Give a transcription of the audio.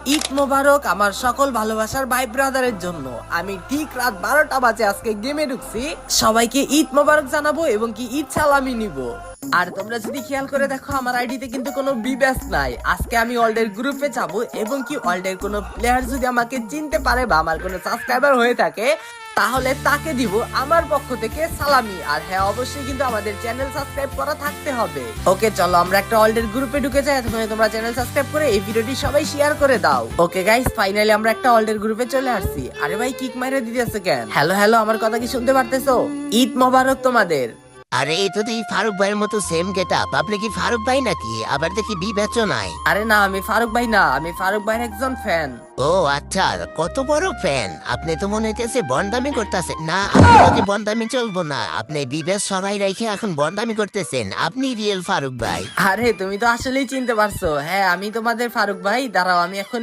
ঈদ মোবারক আমার সকল ভালোবাসার ভাই ব্রাদারের জন্য। আমি ঠিক রাত 12টা বাজে আজকে গেমে ঢুকছি। সবাইকে ঈদ মোবারক জানাবো এবং কি ঈদ সালামি নিব। আর তোমরা যদি খেয়াল করে দেখো আমার আইডিতে কিন্তু কোনো বিব্যাস নাই। আজকে আমি ওয়ার্ল্ডের গ্রুপে যাব এবং কি ওয়ার্ল্ডের কোনো প্লেয়ার যদি আমাকে চিনতে পারে বা আমার কোনো সাবস্ক্রাইবার হয়ে থাকে তাহলে তাকে দিব আমার পক্ষ থেকে সালামি। আর হ্যাঁ, অবশ্যই কিন্তু আমাদের চ্যানেল সাবস্ক্রাইব করা থাকতে হবে। ওকে চলো আমরা একটা ওয়ার্ল্ডের গ্রুপে ঢুকে যাই। এতক্ষণে তোমরা চ্যানেল সাবস্ক্রাইব করে এই ভিডিওটি সবাই শেয়ার করে দাও। ওকে গাইস, ফাইনালি আমরা একটা ওয়ার্ল্ডের গ্রুপে চলে আসছি। আরে ভাই কিক মাইরে দিতেছে কেন? হ্যালো হ্যালো, আমার কথা কি শুনতে পারতেছো? ঈদ মোবারক তোমাদের। আরে এই তো দেখি ফারুক ভাইয়ের মতো সেম গেট আপ। আপনি কি ফারুক ভাই নাকি? আবার দেখি বিবেচও নাই। আরে না, আমি ফারুক ভাই না, আমি ফারুক ভাইয়ের একজন ফ্যান। ও আচ্ছা, কত বড় ফ্যান! আপনি তো মনে হইতেছে বন্দামি করতেছেন। না, আপনাকে বন্দামি চলবো না। আপনি বিবেচ সবাই রেখে এখন বন্দামি করতেছেন। আপনি রিয়েল ফারুক ভাই। আরে তুমি তো আসলেই চিনতে পারছো। হ্যাঁ, আমি তোমাদের ফারুক ভাই। দাঁড়াও, আমি এখন